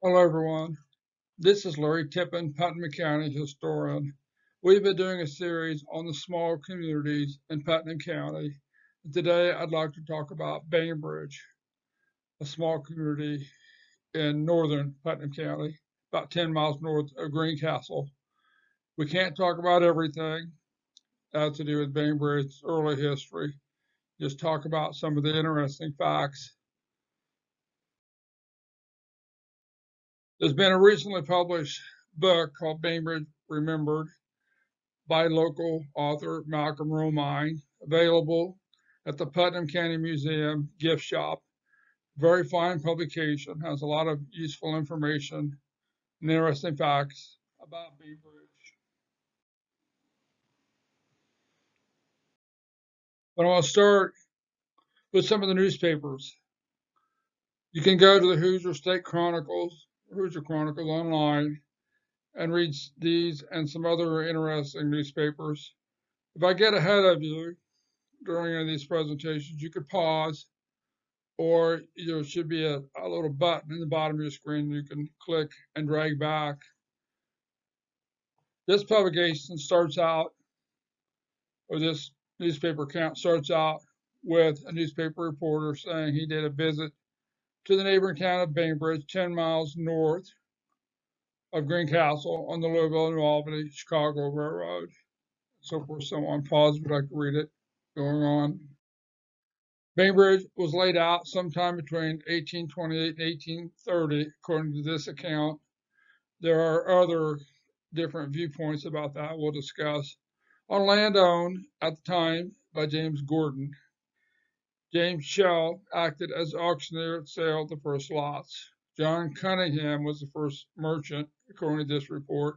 Hello, everyone. This is Larry Tippin, Putnam County historian. We've been doing a series on the small communities in Putnam County. Today, I'd like to talk about Bainbridge, a small community in northern Putnam County, about 10 miles north of Greencastle. We can't talk about everything that has to do with Bainbridge's early history. Just talk about some of the interesting facts. There's been a recently published book called Bainbridge Remembered by local author Malcolm Romine, available at the Putnam County Museum gift shop. Very fine publication, has a lot of useful information and interesting facts about Bainbridge. But I want to start with some of the newspapers. You can go to the Hoosier Chronicle online and read these and some other interesting newspapers. If I get ahead of you during any of these presentations, you could pause, or there should be a little button in the bottom of your screen you can click and drag back. This publication starts out, or this newspaper account starts out with a newspaper reporter saying he did a visit to the neighboring town of Bainbridge, 10 miles north of Greencastle on the Louisville and Albany Chicago Railroad. So forth, so on. Pause, would like to read it. Going on. Bainbridge was laid out sometime between 1828 and 1830, according to this account. There are other different viewpoints about that we'll discuss. On land owned at the time by James Gordon. James Shell acted as auctioneer at sale of the first lots. John Cunningham was the first merchant, according to this report.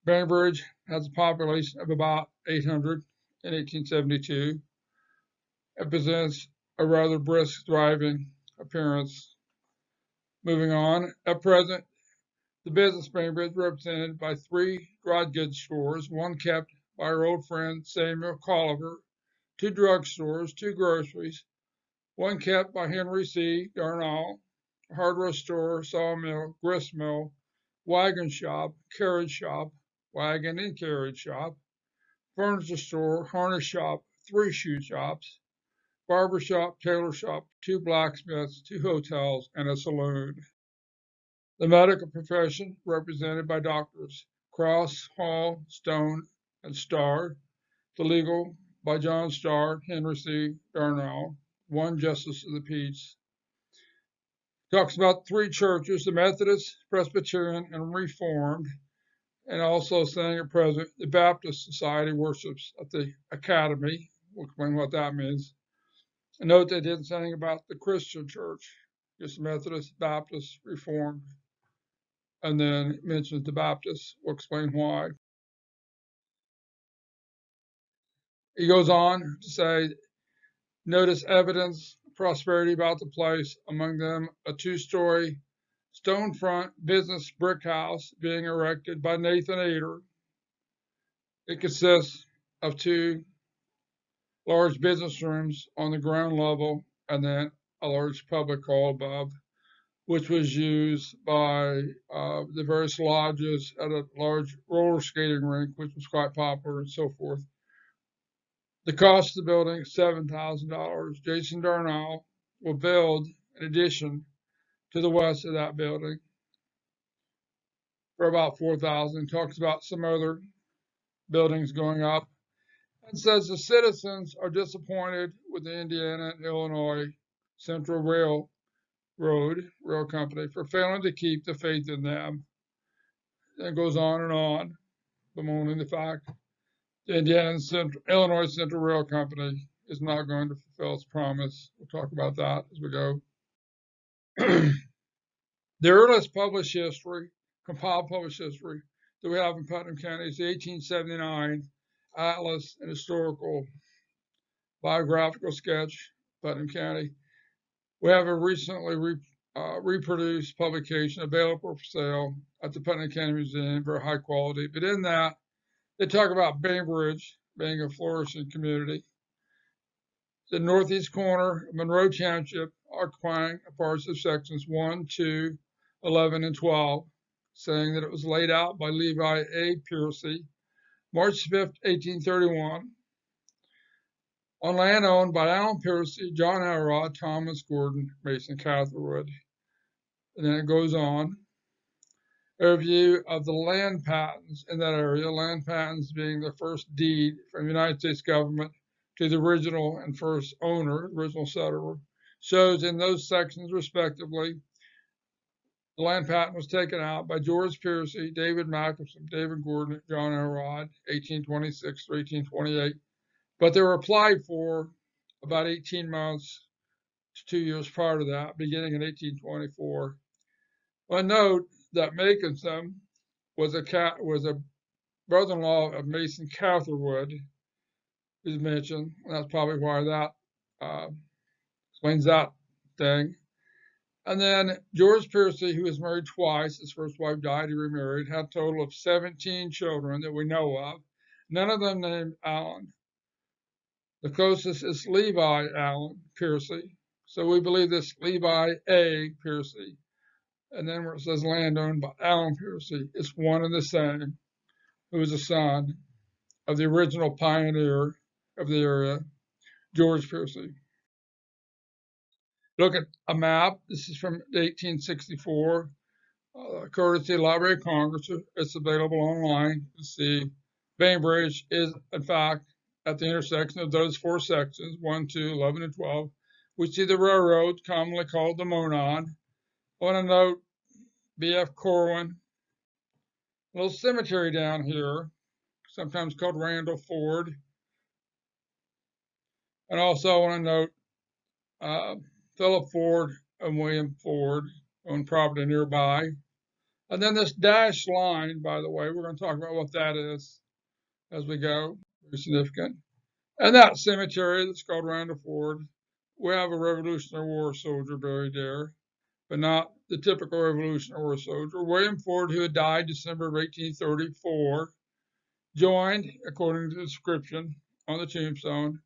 Bainbridge has a population of about 800 in 1872. It presents a rather brisk, thriving appearance. Moving on, at present, the business Bainbridge is represented by 3 dry goods stores, one kept by our old friend Samuel Colliver, 2 drugstores, 2 groceries, one kept by Henry C. Darnall, a hardware store, sawmill, gristmill, wagon shop, carriage shop, wagon and carriage shop, furniture store, harness shop, 3 shoe shops, barber shop, tailor shop, 2 blacksmiths, 2 hotels, and a saloon. The medical profession represented by doctors Cross, Hall, Stone, and Starr. The legal by John Starr, Henry C. Darnall, 1 justice of the peace. Talks about 3 churches, the Methodist, Presbyterian, and Reformed, and also saying at present the Baptist Society worships at the Academy. We'll explain what that means. And note they didn't say anything about the Christian church, just Methodist, Baptist, Reformed, and then mentions the Baptists. We'll explain why. He goes on to say, notice evidence of prosperity about the place, among them a 2-story stone front business brick house being erected by Nathan Ader. It consists of 2 large business rooms on the ground level and then a large public hall above, which was used by the various lodges at a large roller skating rink, which was quite popular, and so forth. The cost of the building is $7,000. Jason Darnall will build an addition to the west of that building for about $4,000. Talks about some other buildings going up, and says the citizens are disappointed with the Indiana and Illinois Central Rail Company for failing to keep the faith in them. It goes on, bemoaning the fact the Illinois Central Rail Company is not going to fulfill its promise. We'll talk about that as we go. The earliest compiled published history that we have in Putnam County is the 1879 Atlas and Historical Biographical Sketch, Putnam County. We have a recently reproduced publication available for sale at the Putnam County Museum, very high quality. But in that, they talk about Bainbridge being a flourishing community. The northeast corner of Monroe Township, occupying parts of sections 1, 2, 11 and 12, saying that it was laid out by Levi A. Piercy, March 5th, 1831, on land owned by Allen Piercy, John Elrod, Thomas Gordon, Mason Catherwood. And then it goes on. A review of the land patents in that area, land patents being the first deed from the United States government to the original and first owner, original settler, shows in those sections, respectively, the land patent was taken out by George Piercy, David Mackinson, David Gordon, John Elrod, 1826 to 1828, but they were applied for about 18 months to 2 years prior to that, beginning in 1824. Well, note that Mackinson was a brother-in-law of Mason Catherwood, who's mentioned, and that's probably why that explains that thing. And then George Piercy, who was married twice, his first wife died, he remarried, had a total of 17 children that we know of, none of them named Allen. The closest is Levi Allen Piercy, so we believe this Levi A. Piercy. And then where it says land owned by Allen Piercy, it's one and the same, who was a son of the original pioneer of the area, George Piercy. Look at a map. This is from 1864, courtesy Library of Congress. It's available online. You see Bainbridge is, in fact, at the intersection of those four sections, 1, 2, 11, and 12. We see the railroad, commonly called the Monon. I want to note B.F. Corwin, a little cemetery down here, sometimes called Randall Ford. And also I want to note Philip Ford and William Ford own property nearby. And then this dashed line, by the way, we're going to talk about what that is as we go. Very significant. And that cemetery that's called Randall Ford, we have a Revolutionary War soldier buried there, but not the typical Revolutionary War soldier. William Ford, who had died December of 1834, joined, according to the description on the tombstone,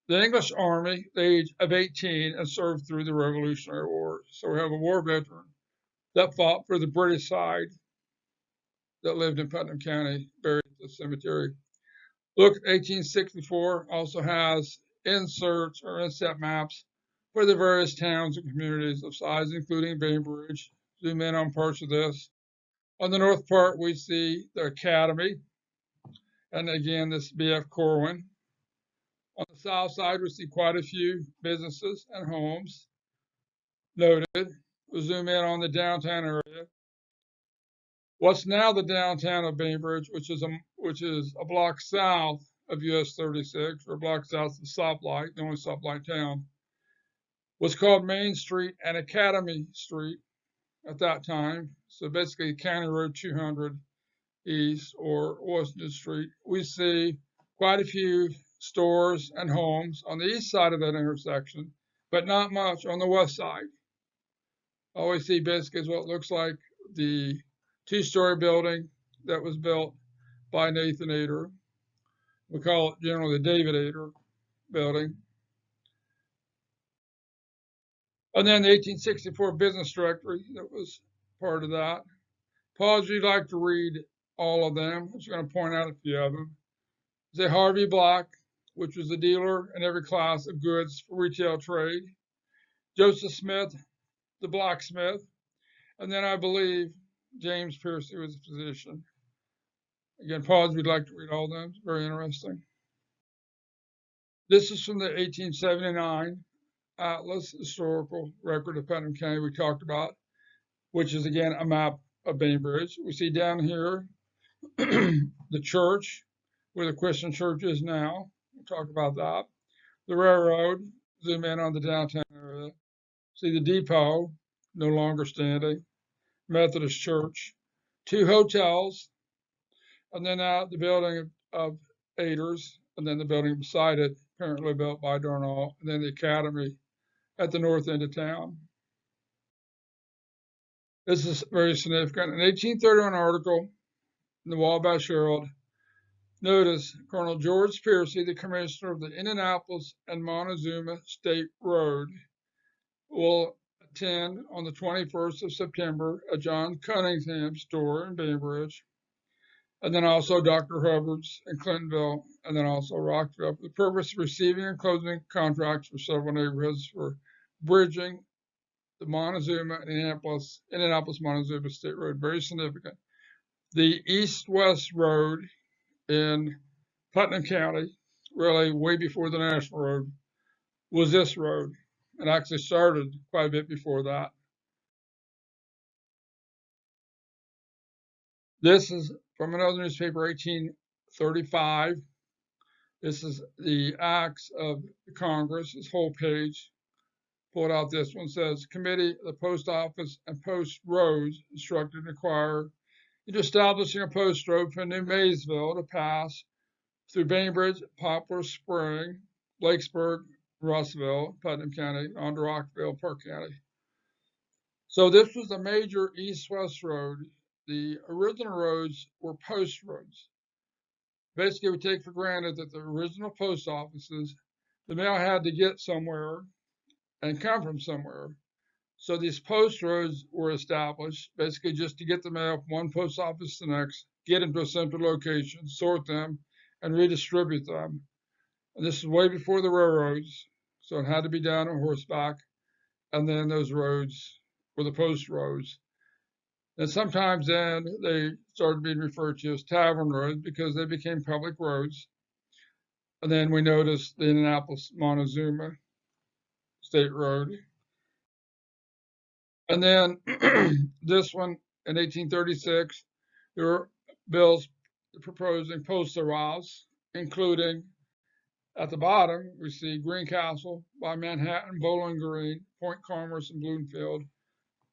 the English Army at the age of 18 and served through the Revolutionary War. So we have a war veteran that fought for the British side that lived in Putnam County, buried at the cemetery. Look, 1864 also has inserts or inset maps for the various towns and communities of size, including Bainbridge. Zoom in on parts of this. On the north part, we see the Academy, and again, this B.F. Corwin. On the south side, we see quite a few businesses and homes noted. We'll zoom in on the downtown area. What's now the downtown of Bainbridge, which is a block south of US 36, or a block south of the stoplight, the only stoplight town, was called Main Street and Academy Street at that time. So basically County Road 200 East or Washington Street. We see quite a few stores and homes on the east side of that intersection, but not much on the west side. All we see basically is what looks like the two-story building that was built by Nathan Ader. We call it generally the David Ader building. And then the 1864 business directory that was part of that. Pause, you'd like to read all of them. I'm just going to point out a few of them. There's a Harvey Black, which was a dealer in every class of goods for retail trade. Joseph Smith, the blacksmith. And then I believe James Piercy was a physician. Again, pause, we'd like to read all of them. It's very interesting. This is from the 1879 Atlas Historical Record of Putnam County we talked about, which is, again, a map of Bainbridge. We see down here the church, where the Christian church is now. We'll talk about that. The railroad, zoom in on the downtown area. See the depot, no longer standing. Methodist Church. 2 hotels, and then out the building of Ader's, and then the building beside it, apparently built by Darnall, and then the Academy at the north end of town. This is very significant. An 1831 article in the Wabash Herald, notice Colonel George Piercy, the commissioner of the Indianapolis and Montezuma State Road, will 10 on the 21st of September at John Cunningham's store in Bainbridge, and then also Dr. Hubbard's in Clintonville, and then also Rockville, for the purpose of receiving and closing contracts for several neighborhoods for bridging the Montezuma and Indianapolis-Montezuma State Road. Very significant. The east-west road in Putnam County, really way before the National Road, was this road. It actually started quite a bit before that. This is from another newspaper, 1835. This is the acts of the Congress, this whole page. Pulled out this one, says, Committee of the Post Office and Post Roads instructed and inquire into establishing a post road from New Maysville to pass through Bainbridge, Poplar Spring, Blacksburg, Russellville, Putnam County, on to Rockville, Park County. So this was a major east-west road. The original roads were post roads. Basically, we take for granted that the original post offices, the mail had to get somewhere and come from somewhere. So these post roads were established, basically just to get the mail from one post office to the next, get them to a central location, sort them, and redistribute them. And this is way before the railroads, so it had to be done on horseback. And then those roads were the post roads. And sometimes then they started being referred to as tavern roads because they became public roads. And then we noticed the Indianapolis-Montezuma State Road. And then this one in 1836, there were bills proposing postal routes, including at the bottom, we see Greencastle by Manhattan, Bowling Green, Point Commerce, and Bloomfield.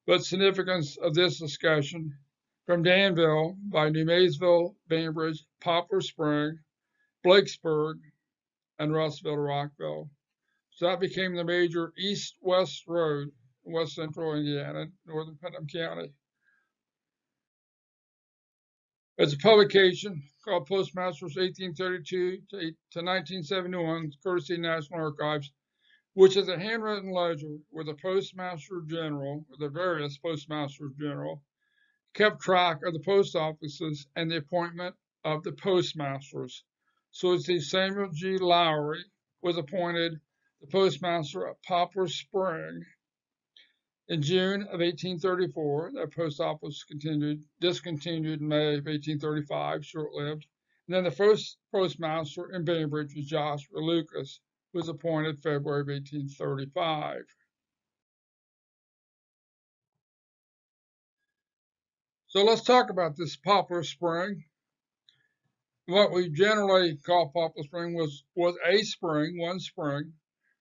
But significance of this discussion from Danville by New Maysville, Bainbridge, Poplar Spring, Blacksburg, and Russellville to Rockville. So that became the major east-west road in west central Indiana, northern Putnam County. It's a publication called Postmasters 1832 to 1971, courtesy National Archives, which is a handwritten ledger where the Postmaster General, or the various Postmasters General, kept track of the post offices and the appointment of the postmasters. So it's the Samuel G. Lowry was appointed the postmaster at Poplar Spring in June of 1834. That post office discontinued in May of 1835, short-lived. And then the first postmaster in Bainbridge was Joshua Locus, who was appointed February of 1835. So let's talk about this Poplar Spring. What we generally call Poplar Spring was a spring, one spring,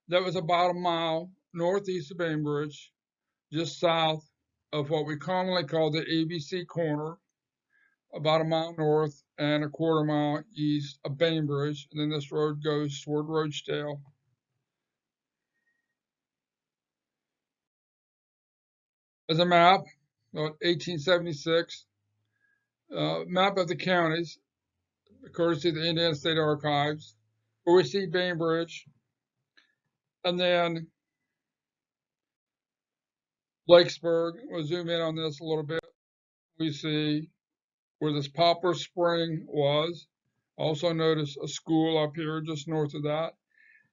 that was about a mile northeast of Bainbridge, just south of what we commonly call the ABC corner, about a mile north and a quarter mile east of Bainbridge. And then this road goes toward Rochdale. As a map, 1876, map of the counties, courtesy of the Indiana State Archives, where we see Bainbridge, and then Blacksburg. We'll zoom in on this a little bit. We see where this Poplar Spring was. Also notice a school up here just north of that.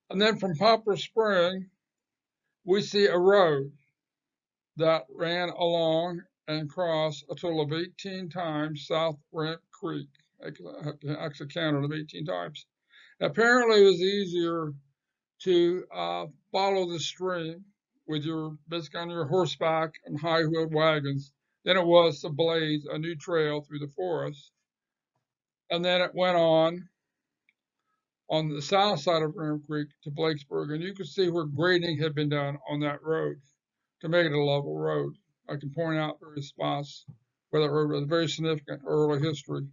And then from Poplar Spring, we see a road that ran along and crossed a total of 18 times South Ramp Creek. I actually counted them 18 times. Apparently, it was easier to follow the stream with basically on your horseback and high-wheeled wagons than it was to blaze a new trail through the forest. And then it went on the south side of Ramp Creek to Blacksburg, and you can see where grading had been done on that road to make it a level road. I can point out various spots where that road was very significant early history,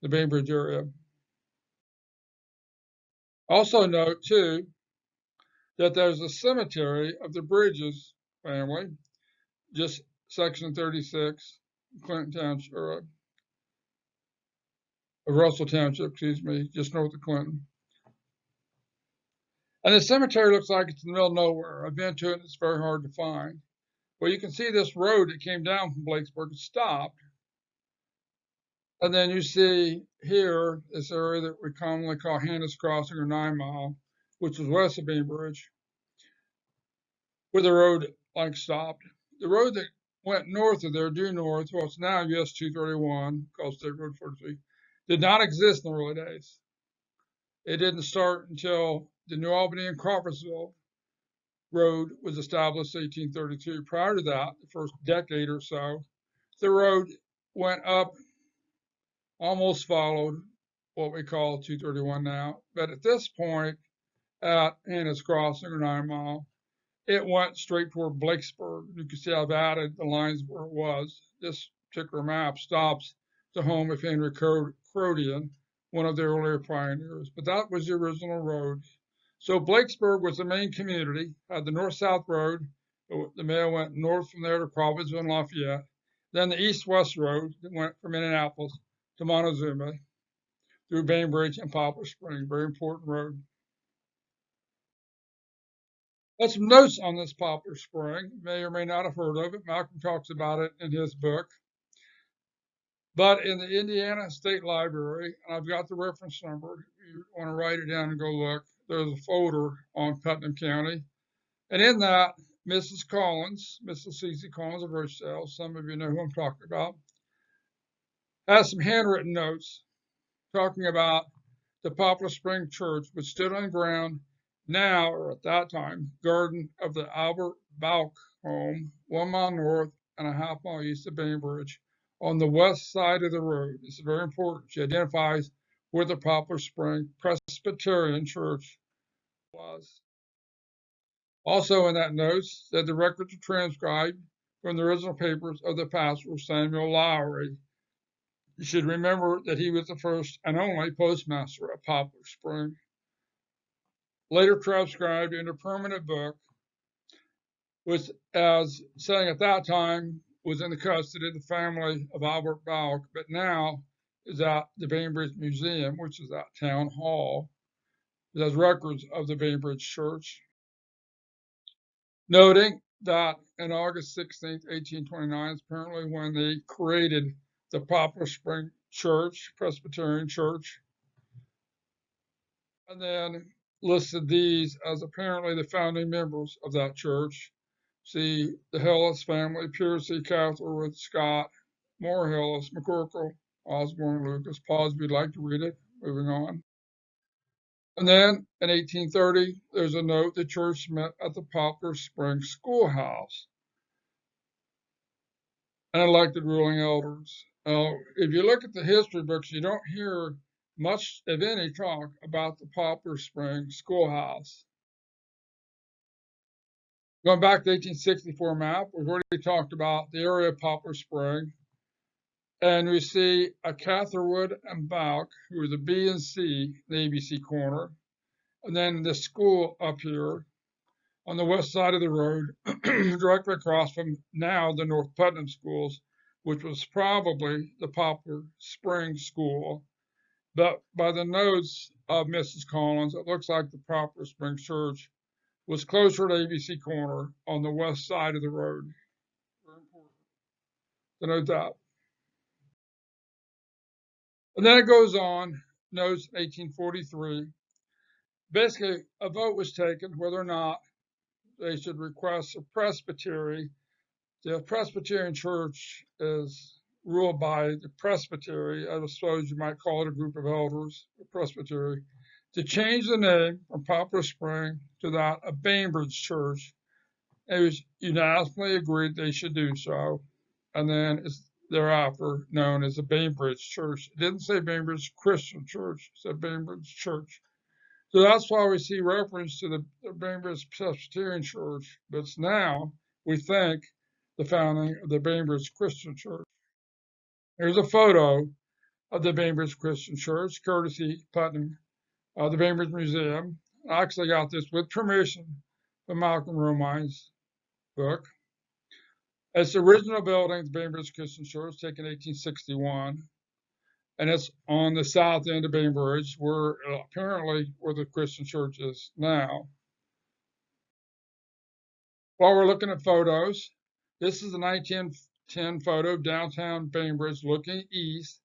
the Bainbridge area. Also note, too, that there's a cemetery of the Bridges family, just section 36, Clinton Township, or Russell Township, excuse me, just north of Clinton. And the cemetery looks like it's in the middle of nowhere. I've been to it, and it's very hard to find. Well, you can see this road that came down from Blakesburg stopped. And then you see here this area that we commonly call Hannah's Crossing or 9 Mile, which was west of Bainbridge, where the road like stopped. The road that went north of there, due north, well, it's now US 231, called State Road 43, did not exist in the early days. It didn't start until the New Albany and Crawfordsville Road was established in 1832. Prior to that, the first decade or so, the road went up, almost followed what we call 231 now. But at this point, at Hannah's Crossing or 9 Mile, it went straight toward Blakesburg. You can see I've added the lines where it was. This particular map stops the home of Henry Crodian, one of the earlier pioneers. But that was the original road. So Blakesburg was the main community, had the north-south road. The mail went north from there to Crawfordsville and Lafayette. Then the east-west road that went from Indianapolis to Montezuma through Bainbridge and Poplar Spring, very important road. That's some notes on this Poplar Spring. You may or may not have heard of it. Malcolm talks about it in his book. But in the Indiana State Library, and I've got the reference number, if you want to write it down and go look, there's a folder on Putnam County. And in that, Mrs. Collins, Mrs. C.C. Collins of Rochdale, some of you know who I'm talking about, has some handwritten notes talking about the Poplar Spring Church, which stood on ground now, or at that time, garden of the Albert Balk home, 1 mile north and a half mile east of Bainbridge, on the west side of the road. This is very important. She identifies where the Poplar Spring Presbyterian Church was. Also in that notes that the records are transcribed from the original papers of the pastor Samuel Lowry. You should remember that he was the first and only postmaster at Poplar Spring. Later transcribed in a permanent book, was as saying at that time was in the custody of the family of Albert Balk, but now is at the Bainbridge Museum, which is at Town Hall. It has records of the Bainbridge Church. Noting that on August 16, 1829, is apparently when they created the Poplar Spring Church, Presbyterian Church, and then listed these as apparently the founding members of that church. See the Hillis family, Piercy, Catherwood, Scott, Moore Hillis, McCorkle, Osborne, Lucas. Pause if you'd like to read it. Moving on. And then in 1830, there's a note the church met at the Poplar Spring Schoolhouse and elected ruling elders. If you look at the history books, you don't hear much of any talk about the Poplar Spring Schoolhouse. Going back to the 1864 map, we've already talked about the area of Poplar Spring. And we see a Catherwood and Balk, who are the B and C, the ABC corner. And then the school up here on the west side of the road, directly across from now the North Putnam schools, which was probably the Poplar Spring School. But by the notes of Mrs. Collins, it looks like the Poplar Spring Church was closer to ABC Corner on the west side of the road. Very important to note that. And then it goes on, notes 1843. Basically, a vote was taken whether or not they should request a presbytery. The Presbyterian Church is ruled by the presbytery, I suppose you might call it a group of elders, a presbytery, to change the name from Poplar Spring to that of Bainbridge Church. It was unanimously agreed they should do so, and then it's thereafter known as the Bainbridge Church. It didn't say Bainbridge Christian Church, it said Bainbridge Church. So that's why we see reference to the Bainbridge Presbyterian Church, but it's now, we think, the founding of the Bainbridge Christian Church. Here's a photo of the Bainbridge Christian Church, courtesy Putnam, the Bainbridge Museum. I actually got this with permission from Malcolm Romine's book. It's the original building of the Bainbridge Christian Church, taken in 1861. And it's on the south end of Bainbridge, where apparently where the Christian church is now. While we're looking at photos, This is a 1910 photo of downtown Bainbridge looking east,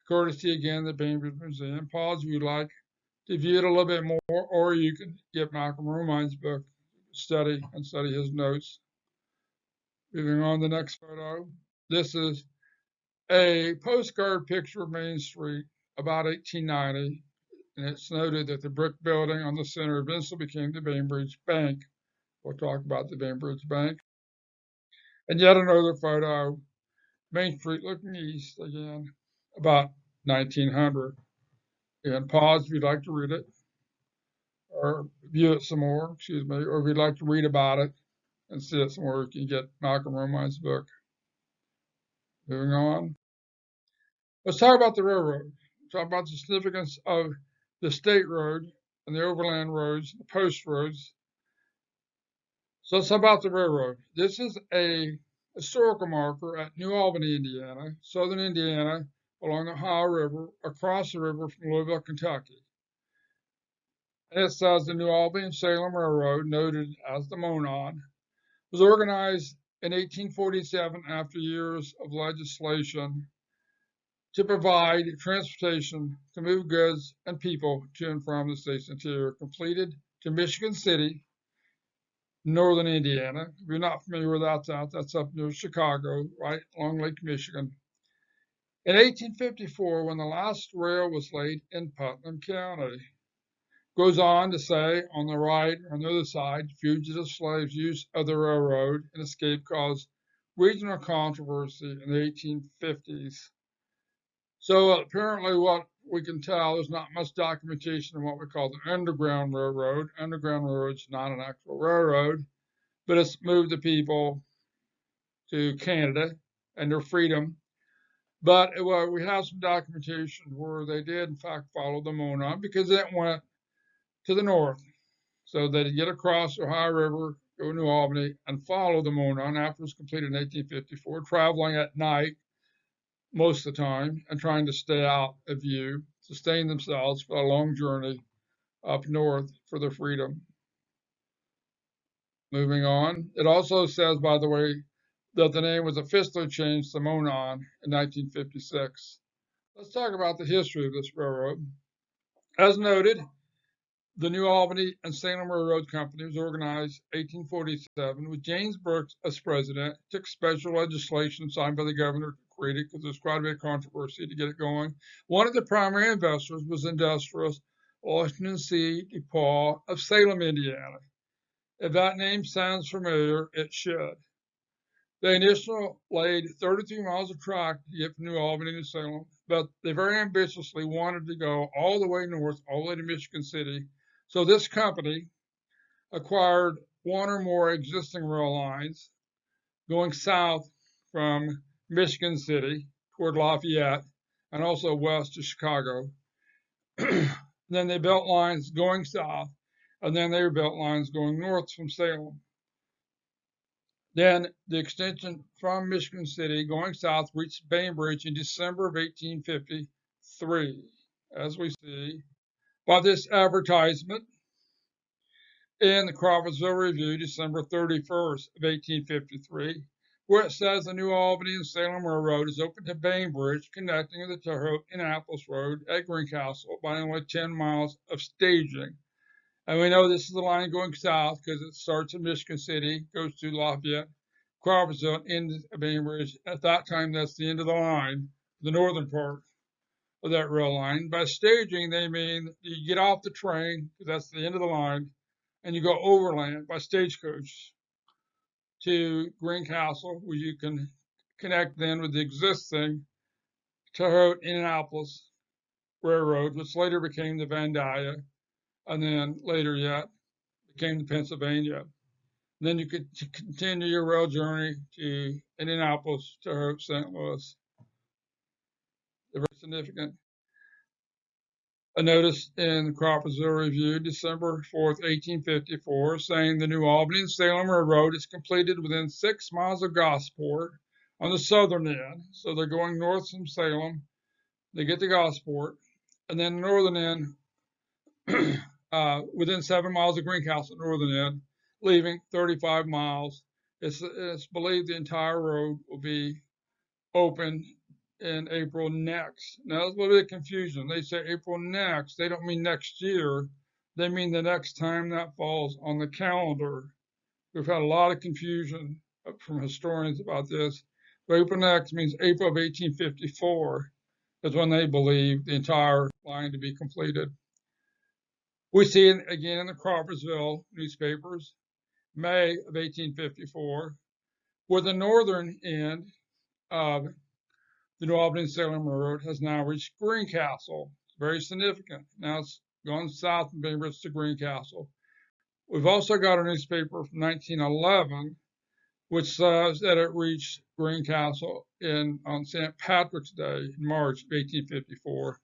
courtesy again of the Bainbridge Museum. Pause if you'd like to view it a little bit more, or you can get Malcolm Romine's book, study his notes. Moving on to the next photo. This is a postcard picture of Main Street about 1890, and it's noted that the brick building on the center eventually became the Bainbridge Bank. We'll talk about the Bainbridge Bank. And yet another photo, Main Street looking east again, about 1900. And pause if you'd like to read it, or view it some more, or if you'd like to read about it and see it some more, you can get Malcolm Romine's book. Moving on. Let's talk about the railroad. Talk about the significance of the state road and the overland roads, the post roads. So let's talk about the railroad. This is a historical marker at New Albany, Indiana, southern Indiana, along the Ohio River, across the river from Louisville, Kentucky. And it says the New Albany and Salem Railroad, noted as the Monon, was organized in 1847 after years of legislation to provide transportation to move goods and people to and from the state's interior, completed to Michigan City, northern Indiana. If you're not familiar with that, that's up near Chicago, right along Lake Michigan. In 1854, when the last rail was laid in Putnam County. Goes on to say, on the right, on the other side, fugitive slaves' use of the railroad and escape caused regional controversy in the 1850s. So apparently what we can tell, there's not much documentation of what we call the Underground Railroad. Underground Railroad's not an actual railroad, but it's moved the people to Canada and their freedom. But we have some documentation where they did, in fact, follow the Monon because it went to the north. So they'd get across the Ohio River, go to New Albany, and follow the Monon after it was completed in 1854, traveling at night most of the time and trying to stay out of view, sustain themselves for a long journey up north for their freedom. Moving on. It also says, by the way, that the name was officially changed to Monon in 1956. Let's talk about the history of this railroad. As noted, the New Albany and Salem Railroad Company was organized in 1847 with James Brooks as president. It took special legislation signed by the governor to create it because there's quite a bit of controversy to get it going. One of the primary investors was industrialist Washington C. DePaul of Salem, Indiana. If that name sounds familiar, it should. They initially laid 33 miles of track to get from New Albany to Salem, but they very ambitiously wanted to go all the way north, all the way to Michigan City. So this company acquired one or more existing rail lines going south from Michigan City toward Lafayette and also west to Chicago. Then they built lines going south, and then they built lines going north from Salem. Then the extension from Michigan City going south reached Bainbridge in December of 1853, as we see by this advertisement in the Crawfordsville Review, December 31st of 1853, where it says the New Albany and Salem Railroad is open to Bainbridge, connecting the Terre-Haute-Annapolis Road at Greencastle by only 10 miles of staging. And we know this is the line going south because it starts in Michigan City, goes to Lafayette, Crawfordsville, into Bainbridge. At that time, that's the end of the line, the northern part of that rail line. By staging, they mean you get off the train, because that's the end of the line, and you go overland by stagecoach to Greencastle, where you can connect then with the existing Terre-Haute-Annapolis Railroad, which later became the Vandalia, and then later yet became the Pennsylvania. And then you could continue your rail journey to Indianapolis, Terre Haute, St. Louis. They're very significant. A notice in the Crawfordsville Review, December 4th, 1854, saying the New Albany and Salem Railroad is completed within 6 miles of Gosport on the southern end. So they're going north from Salem. They get to Gosport, and then the northern end, within 7 miles of Greencastle, northern end, leaving 35 miles It's believed the entire road will be open in April next. Now, there's a little bit of confusion. They say April next. They don't mean next year. They mean the next time that falls on the calendar. We've had a lot of confusion from historians about this. But April next means April of 1854 is when they believe the entire line to be completed. We see it again in the Crawfordsville newspapers, May of 1854, where the northern end of the New Albany-Salem Railroad has now reached Greencastle. It's very significant. Now it's gone south from Bainbridge to Greencastle. We've also got a newspaper from 1911, which says that it reached Greencastle on St. Patrick's Day in March of 1854.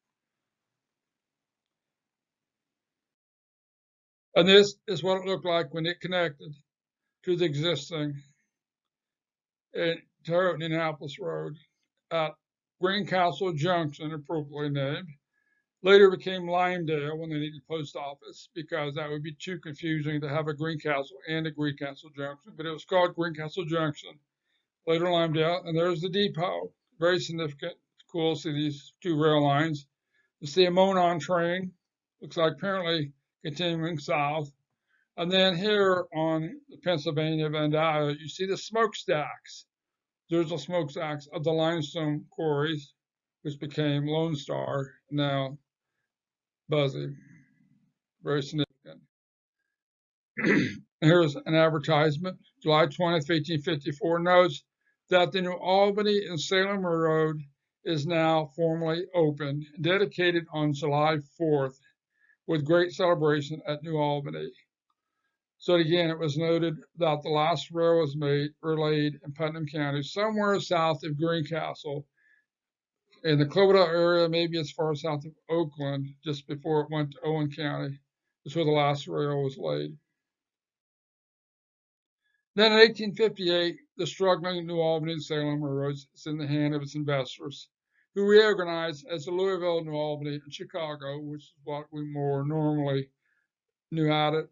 And this is what it looked like when it connected to the existing Indianapolis Road at Greencastle Junction, appropriately named. Later became Limedale when they needed post office, because that would be too confusing to have a Greencastle and a Greencastle Junction, but it was called Greencastle Junction. Later Limedale, and there's the depot. Very significant. It's cool to see these two rail lines. You see a Monon train, looks like apparently continuing south. And then here on the Pennsylvania Vandalia, you see the smokestacks. There's the smokestacks of the limestone quarries, which became Lone Star, now Buzzy. Very significant. Here's an advertisement. July 20th, 1854 notes that the New Albany and Salem Road is now formally opened, dedicated on July 4th, with great celebration at New Albany. So again, it was noted that the last rail was laid in Putnam County, somewhere south of Greencastle, in the Cloverdale area, maybe as far south of Oakland, just before it went to Owen County. That's where the last rail was laid. Then in 1858, the struggling New Albany and Salem Railroads is in the hand of its investors, who reorganized as the Louisville, New Albany, and Chicago, which is what we more normally knew about it,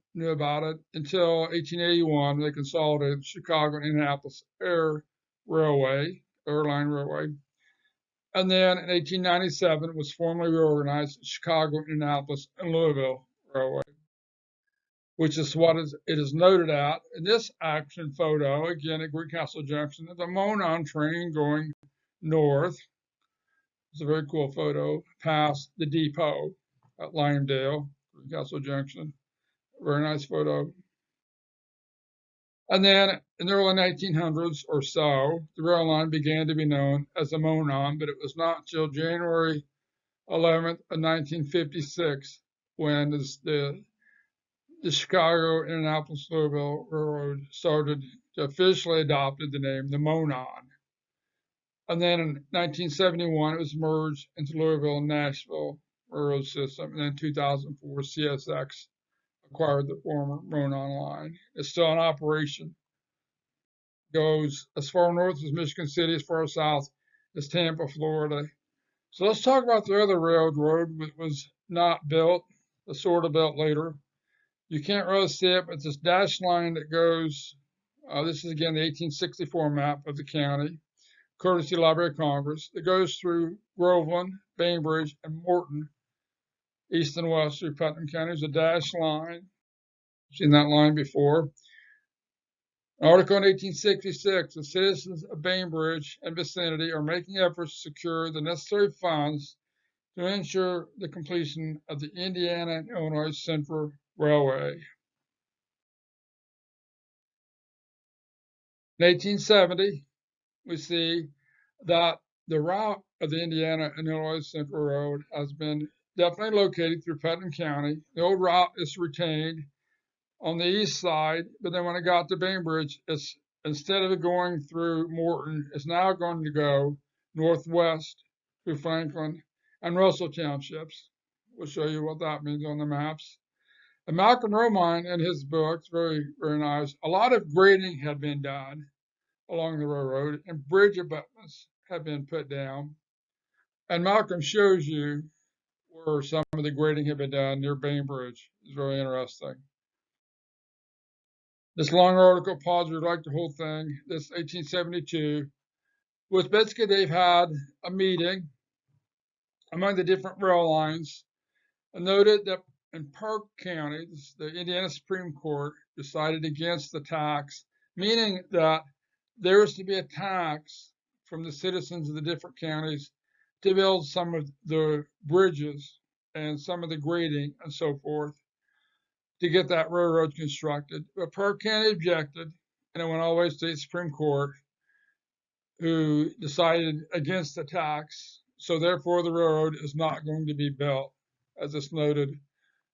until 1881, they consolidated the Chicago and Indianapolis Airline Railway. And then in 1897, it was formally reorganized as Chicago, Indianapolis, and Louisville Railway, which is what it is noted at in this action photo, again at Greencastle Junction, the Monon train going north. It's a very cool photo, past the depot at Limedale, Greencastle Junction. Very nice photo. And then in the early 1900s or so, the rail line began to be known as the Monon, but it was not until January 11th of 1956 when the Chicago, Indianapolis, Louisville Railroad started to officially adopted the name the Monon. And then in 1971, it was merged into Louisville and Nashville Railroad system. And then in 2004, CSX acquired the former Monon line. It's still in operation. Goes as far north as Michigan City, as far south as Tampa, Florida. So let's talk about the other railroad that was not built, was sort of built later. You can't really see it, but it's this dashed line that goes, this is again the 1864 map of the county, courtesy Library of Congress, that goes through Groveland, Bainbridge, and Morton, east and west through Putnam counties, a dashed line. Seen that line before. An article in 1866, the citizens of Bainbridge and vicinity are making efforts to secure the necessary funds to ensure the completion of the Indiana and Illinois Central Railway. In 1870, we see that the route of the Indiana and Illinois Central Road has been definitely located through Putnam County. The old route is retained on the east side, but then when it got to Bainbridge, it's instead of it going through Morton, it's now going to go northwest through Franklin and Russell Townships. We'll show you what that means on the maps. And Malcolm Romine, in his book, very, very nice, a lot of grading had been done along the railroad, and bridge abutments have been put down. And Malcolm shows you where some of the grading had been done near Bainbridge. It's very interesting. This long article, pause, you'd like the whole thing. This 1872 was basically they've had a meeting among the different rail lines and noted that in Park County, the Indiana Supreme Court decided against the tax, meaning that there was to be a tax from the citizens of the different counties to build some of the bridges and some of the grading and so forth to get that railroad constructed. But Park County objected, and it went all the way to the Supreme Court, who decided against the tax. So therefore, the railroad is not going to be built, as it's noted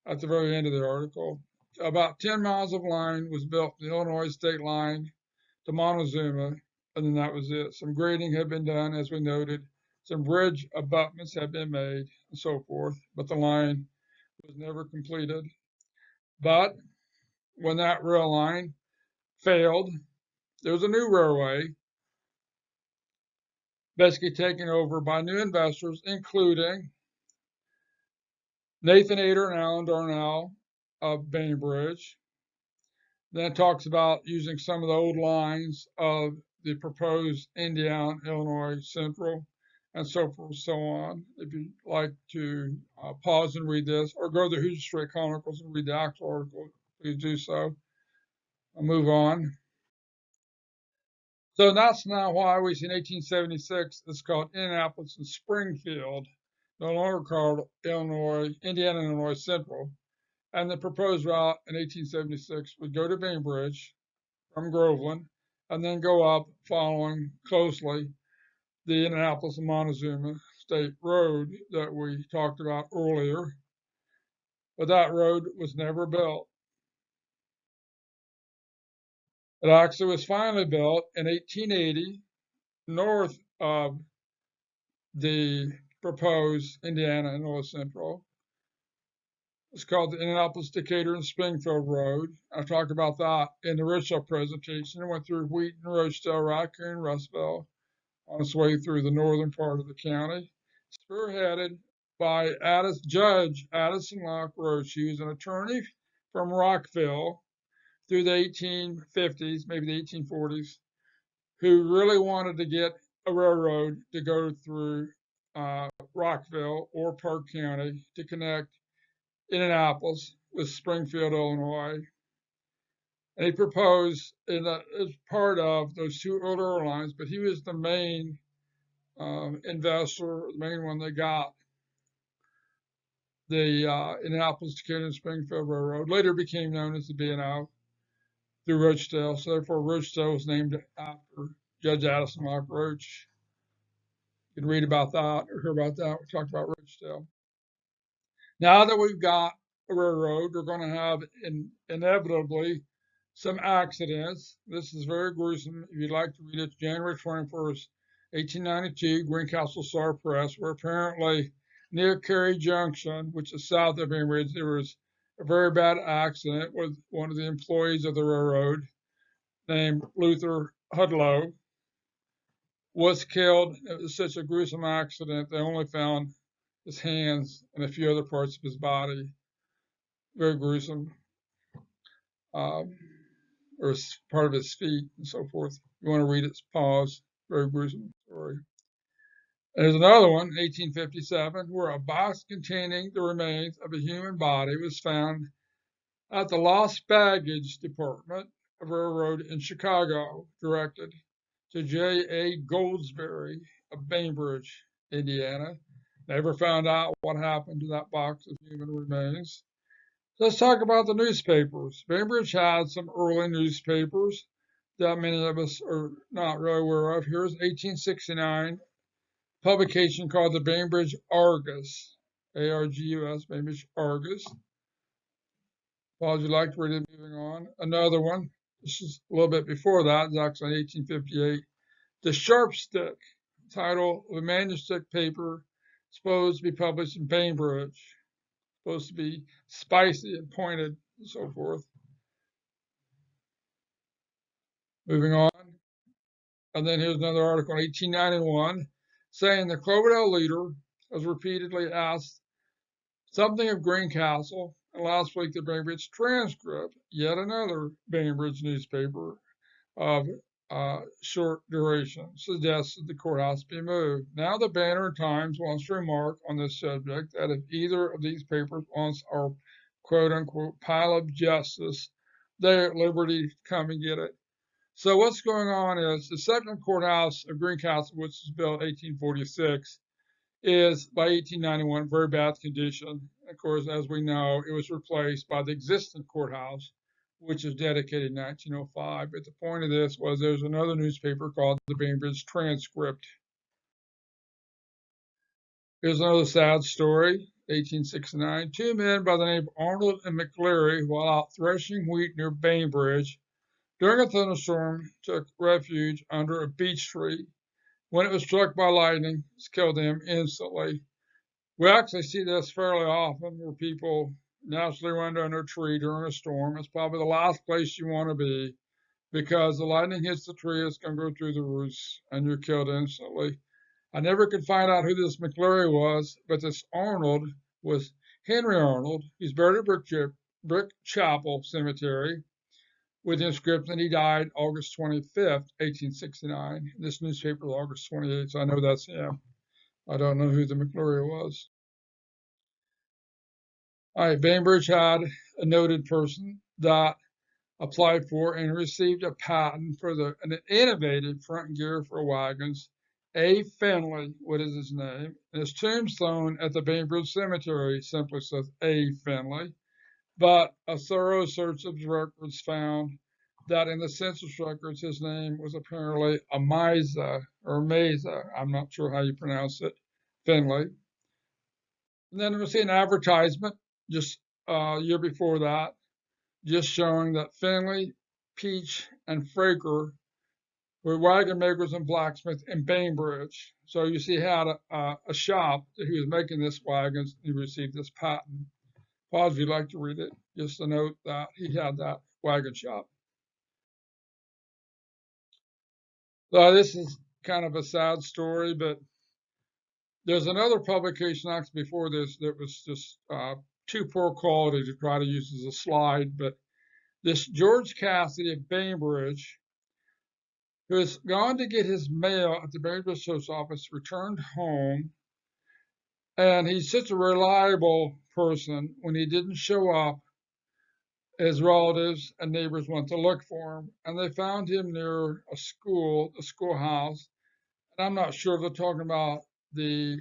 at the very end of the article. About 10 miles of line was built from the Illinois state line to Montezuma, and then that was it. Some grading had been done, as we noted. Some bridge abutments had been made, and so forth, but the line was never completed. But when that rail line failed, there was a new railway basically taken over by new investors, including Nathan Ader and Alan Darnell of Bainbridge. Then it talks about using some of the old lines of the proposed Indiana, Illinois Central, and so forth and so on. If you'd like to pause and read this, or go to the Hoosier Straight Chronicles and read the actual article, please do so. I'll move on. So that's now why we see in 1876, it's called Indianapolis and Springfield, no longer called Indiana and Illinois Central. And the proposed route in 1876 would go to Bainbridge from Groveland and then go up following closely the Indianapolis and Montezuma State Road that we talked about earlier. But that road was never built. It actually was finally built in 1880 north of the proposed Indiana and Illinois Central. It's called the Indianapolis, Decatur, and Springfield Road. I talked about that in the Richville presentation. It went through Wheaton, Rochedale, Raccoon, Russellville, on its way through the northern part of the county, spearheaded by Judge Addison Locke Roche, who was an attorney from Rockville through the 1850s, maybe the 1840s, who really wanted to get a railroad to go through Rockville or Park County to connect Indianapolis with Springfield, Illinois. And he proposed as part of those two earlier lines, but he was the main investor, the main one that got the Indianapolis, Decatur, and Springfield Railroad. Later became known as the B&O through Rochedale. So therefore, Rochedale was named after Judge Addison Locke Roche. You can read about that or hear about that. We talked about Rochedale. Now that we've got a railroad, we're going to have inevitably some accidents. This is very gruesome. If you'd like to read it, January 21st, 1892, Greencastle Star Press, where apparently near Cary Junction, which is south of Bainbridge, there was a very bad accident with one of the employees of the railroad named Luther Hudlow was killed. It was such a gruesome accident, they only found his hands and a few other parts of his body. Very gruesome. Or part of his feet and so forth. You want to read it, pause. Very gruesome story. There's another one, 1857, where a box containing the remains of a human body was found at the Lost Baggage Department of Railroad in Chicago, directed to J.A. Goldsberry of Bainbridge, Indiana. Never found out what happened to that box of human remains. Let's talk about the newspapers. Bainbridge had some early newspapers that many of us are not really aware of. Here's 1869 publication called the Bainbridge Argus, A-R-G-U-S, Bainbridge Argus. Well, would you like to read it? Moving on. Another one, this is a little bit before that, it's actually 1858. The Sharp Stick, title of a manuscript paper supposed to be published in Bainbridge. Supposed to be spicy and pointed and so forth. Moving on. And then here's another article in 1891 saying the Cloverdale leader has repeatedly asked something of Greencastle And last week, the Bainbridge Transcript, yet another Bainbridge newspaper of short duration, suggests that the courthouse be moved. Now the Banner and Times wants to remark on this subject that if either of these papers wants our quote-unquote pile of justice, they're at liberty to come and get it. So what's going on is the second courthouse of Greencastle, which was built in 1846, is by 1891 very bad condition. Of course, as we know, it was replaced by the existing courthouse, which was dedicated in 1905. But the point of this was there's another newspaper called the Bainbridge Transcript. Here's another sad story. 1869, two men by the name of Arnold and McCleary, while out threshing wheat near Bainbridge, during a thunderstorm, took refuge under a beech tree. When it was struck by lightning, it killed them instantly. We actually see this fairly often where people naturally run under a tree during a storm. It's probably the last place you want to be because the lightning hits the tree, it's going to go through the roots and you're killed instantly. I never could find out who this McCleary was, but this Arnold was Henry Arnold. He's buried at Brick Chapel Cemetery with the inscription he died August 25th, 1869. This newspaper is August 28th, so I know that's him. I don't know who the McCleary was. All right, Bainbridge had a noted person that applied for and received a patent for an innovative front gear for wagons. A. Finley, what is his name? And his tombstone at the Bainbridge Cemetery simply says A. Finley. But a thorough search of the records found that in the census records, his name was apparently Amiza or Meza. I'm not sure how you pronounce it, Finley. And then we see an advertisement just a year before that, just showing that Finley, Peach, and Fraker were wagon makers and blacksmiths in Bainbridge. So you see, he had a shop that he was making this wagons. He received this patent. Pause if you'd like to read it. Just to note that he had that wagon shop. So this is kind of a sad story, but there's another publication actually before this that was just too poor quality to try to use as a slide. But this George Cassidy of Bainbridge, who has gone to get his mail at the Bainbridge post office, returned home, and he's such a reliable person. When he didn't show up, his relatives and neighbors went to look for him, and they found him near a schoolhouse. And I'm not sure if they're talking about the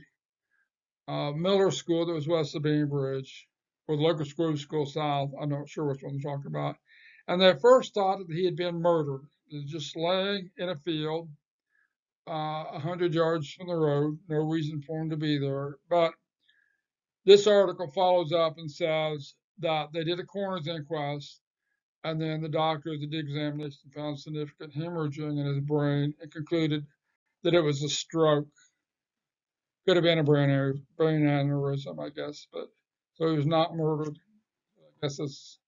Miller School that was west of Bainbridge, or the Locus School south. I'm not sure which one they're talking about. And they first thought that he had been murdered. He was just laying in a field 100 yards from the road. No reason for him to be there. But this article follows up and says that they did a coroner's inquest, and then the doctor did the examination, found significant hemorrhaging in his brain, and concluded that it was a stroke. Could have been a brain aneurysm, I guess. But so he was not murdered. I guess it's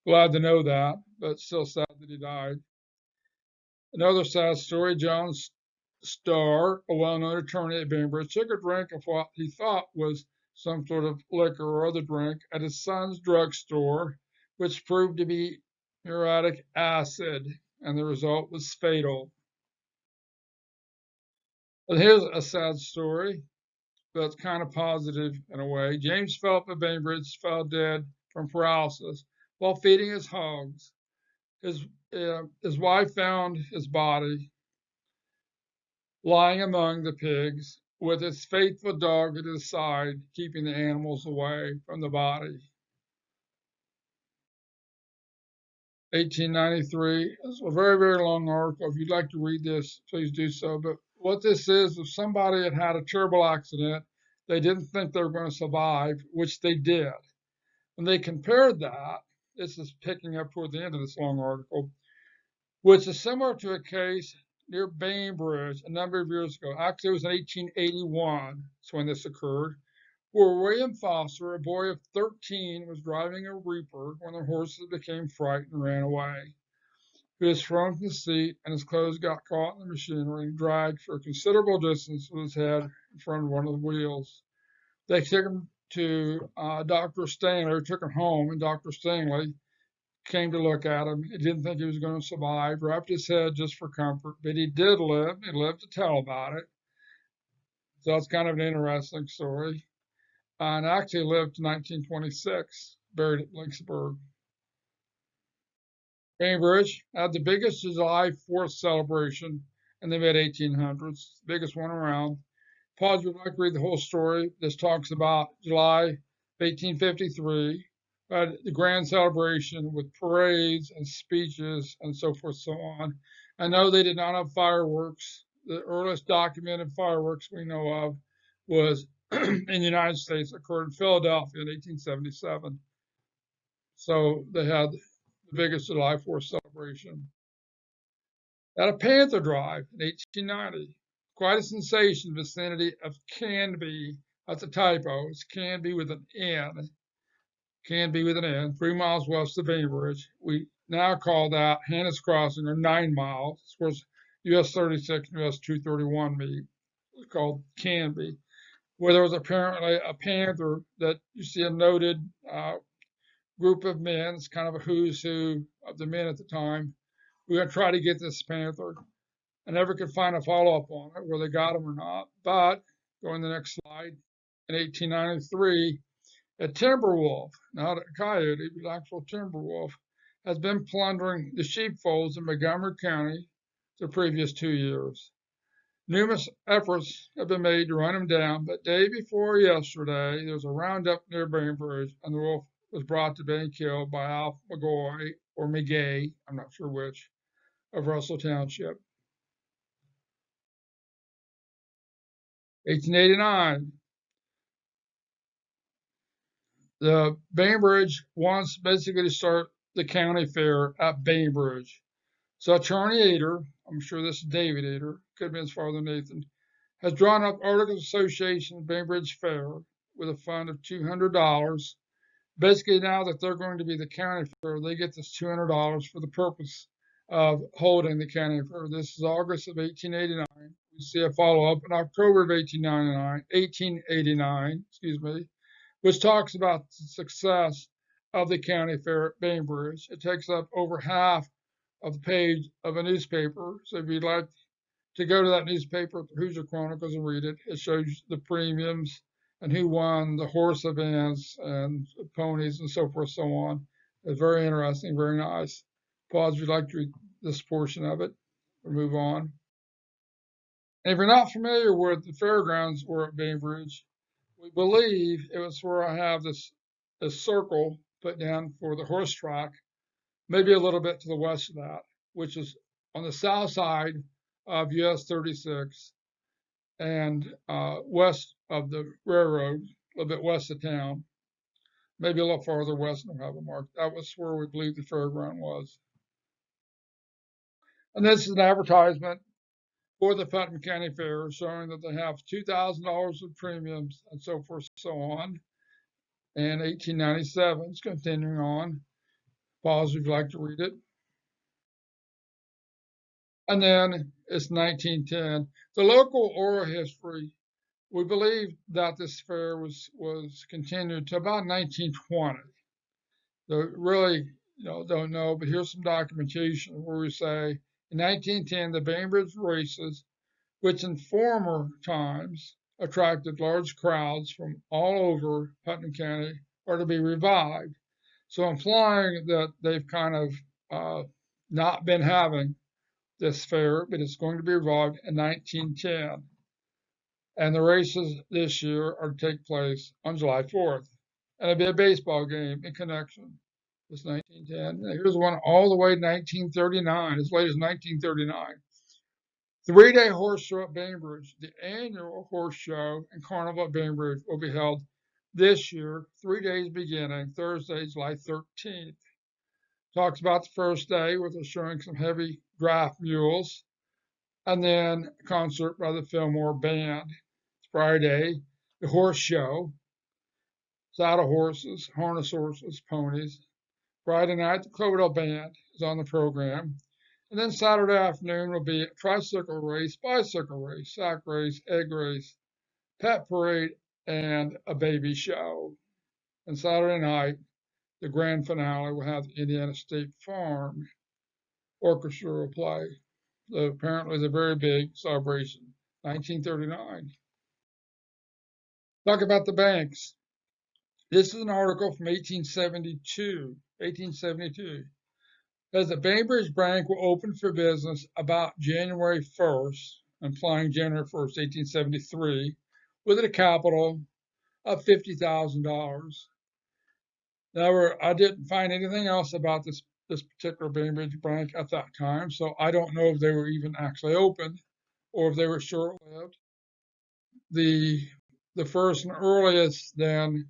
glad to know that, but still sad that he died. Another sad story, John Starr, a well-known attorney at Bainbridge, took a drink of what he thought was some sort of liquor or other drink at his son's drugstore, which proved to be muriatic acid, and the result was fatal. But here's a sad story, but it's kind of positive in a way. James Phelps of Bainbridge fell dead from paralysis while feeding his hogs. His wife found his body lying among the pigs with his faithful dog at his side, keeping the animals away from the body. 1893. It's a very, very long article. If you'd like to read this, please do so. But what this is, if somebody had had a terrible accident, they didn't think they were going to survive, which they did. When they compared that, this is picking up toward the end of this long article, which is similar to a case near Bainbridge a number of years ago. Actually, it was in 1881. That's when this occurred, where William Foster, a boy of 13, was driving a reaper when the horses became frightened and ran away. He was thrown from the seat, and his clothes got caught in the machinery and dragged for a considerable distance with his head in front of one of the wheels. They took him to Dr. Stanley, who took him home, and Dr. Stanley came to look at him. He didn't think he was going to survive, wrapped his head just for comfort, but he did live. He lived to tell about it. So that's kind of an interesting story. And actually lived to 1926, buried at Lynchburg. Bainbridge had the biggest July 4th celebration in the mid-1800s, biggest one around. Pause, would like to read the whole story. This talks about July 1853, the grand celebration with parades and speeches and so forth, so on. I know they did not have fireworks. The earliest documented fireworks we know of was in the United States, occurred in Philadelphia in 1877. So they had the biggest July 4th celebration. At a Panther Drive in 1890, quite a sensation in the vicinity of Canby. That's a typo. It's Canby with an N. Canby with an N, 3 miles west of Bainbridge. We now call that Hannah's Crossing, or 9 miles. Of course, US 36 and US 231 meet. It's called Canby, where there was apparently a panther that you see a noted group of men. It's kind of a who's who of the men at the time. We're going to try to get this panther. I never could find a follow-up on it, whether they got him or not. But, going to the next slide, in 1893, a timber wolf, not a coyote, but an actual timber wolf, has been plundering the sheepfolds in Montgomery County the previous 2 years. Numerous efforts have been made to run him down, but day before yesterday, there was a roundup near Bainbridge, and the wolf was brought to being killed by Alf McGoy, or McGay, I'm not sure which, of Russell Township. 1889, the Bainbridge wants basically to start the county fair at Bainbridge. So Attorney Ader, I'm sure this is David Ader, could have been his father Nathan, has drawn up Articles of Association of Bainbridge Fair with a fund of $200. Basically, now that they're going to be the county fair, they get this $200 for the purpose of holding the county fair. This is August of 1889. We see a follow-up in October of 1889, which talks about the success of the county fair at Bainbridge. It takes up over half of the page of a newspaper. So if you'd like to go to that newspaper, the Hoosier Chronicles, and read it, it shows the premiums and who won, the horse events and ponies and so forth, so on. It's very interesting, very nice. Pause if you'd like to read this portion of it. We'll move on. And if you're not familiar with the fairgrounds were at Bainbridge, we believe it was where I have this circle put down for the horse track, maybe a little bit to the west of that, which is on the south side of US 36 and west of the railroad, a little bit west of town, maybe a little farther west than have a mark. That was where we believe the fairground was. And this is an advertisement for the Putnam County Fair showing that they have $2,000 of premiums and so forth, so on. And 1897 is continuing on. Pause if you'd like to read it. And then it's 1910. The local oral history, we believe that this fair was continued to about 1920. So really, don't know, but here's some documentation where we say, in 1910, the Bainbridge races, which in former times attracted large crowds from all over Putnam County, are to be revived. So implying that they've kind of not been having this fair, but it's going to be revived in 1910. And the races this year are to take place on July 4th. And it'll be a baseball game in connection with 1910. And here's one all the way to 1939, as late as 1939. 3-day horse show at Bainbridge. The annual horse show and carnival at Bainbridge will be held this year, 3 days beginning Thursday, July 13th. Talks about the first day where they're showing some heavy draft mules, and then a concert by the Fillmore Band. Friday, the horse show, saddle horses, harness horses, ponies. Friday night, the Cloverdale Band is on the program. And then Saturday afternoon will be a tricycle race, bicycle race, sack race, egg race, pet parade, and a baby show. And Saturday night, the grand finale will have the Indiana State Farm Orchestra will play. So apparently, it's a very big celebration. 1939. Talk about the banks. This is an article from 1872. 1872. Says the Bainbridge Bank will open for business about January 1st, implying January 1st, 1873, with a capital of $50,000. Now, I didn't find anything else about this particular Bainbridge Bank at that time, so I don't know if they were even actually open or if they were short-lived. The first and earliest then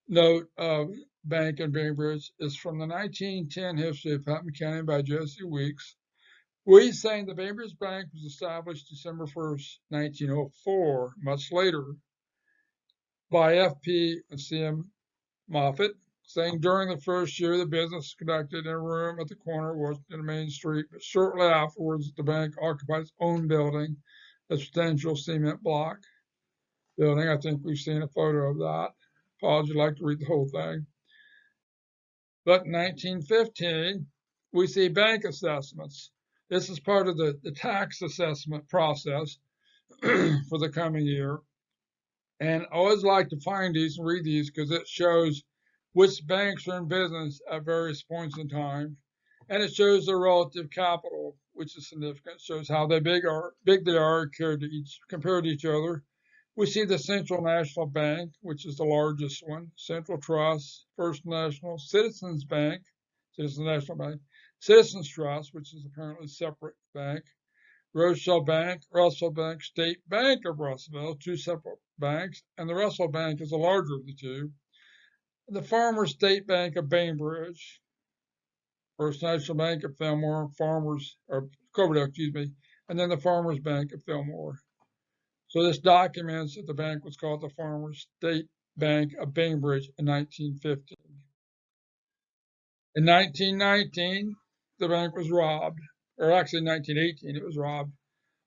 note of bank in Bainbridge is from the 1910 history of Putnam County by Jesse Weeks. Weeks saying the Bainbridge Bank was established December 1st, 1904, much later, by F.P. and C.M. Moffett, saying during the first year the business was conducted in a room at the corner of Washington and Main Street, but shortly afterwards the bank occupied its own building, a substantial cement block building. I think we've seen a photo of that. Paul, you'd like to read the whole thing. But in 1915, we see bank assessments. This is part of the tax assessment process for the coming year. And I always like to find these and read these because it shows which banks are in business at various points in time. And it shows their relative capital, which is significant. It shows how big they are compared to each other. We see the Central National Bank, which is the largest one, Central Trust, First National, Citizens Bank, Citizens National Bank, Citizens Trust, which is apparently a separate bank, Rochelle Bank, Russell Bank, State Bank of Russellville, two separate banks, and the Russell Bank is the larger of the two. The Farmers State Bank of Bainbridge, First National Bank of Fillmore, Coverdale, and then the Farmers Bank of Fillmore. So this documents that the bank was called the Farmers State Bank of Bainbridge in 1915. In 1919, the bank was robbed, or actually in 1918, it was robbed.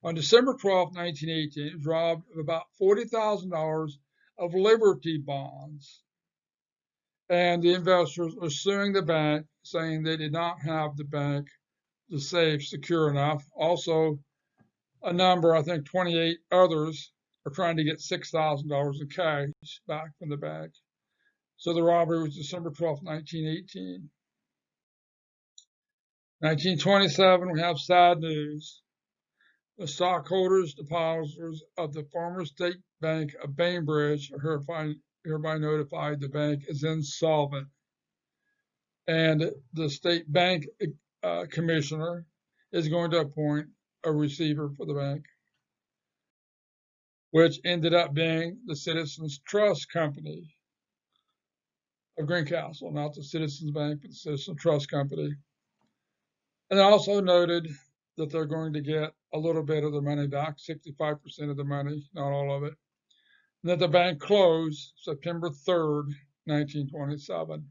On December 12, 1918, it was robbed of about $40,000 of Liberty bonds. And the investors are suing the bank, saying they did not have the safe secure enough. Also, a number, I think 28 others, are trying to get $6,000 in cash back from the bank. So the robbery was December 12, 1918. 1927, we have sad news. The stockholders, depositors of the Farmers State Bank of Bainbridge are hereby notified the bank is insolvent. And the state bank commissioner is going to appoint a receiver for the bank, which ended up being the Citizens Trust Company of Greencastle, not the Citizens Bank, but the Citizens Trust Company. And also noted that they're going to get a little bit of the money back, 65% of the money, not all of it. And that the bank closed September 3rd, 1927.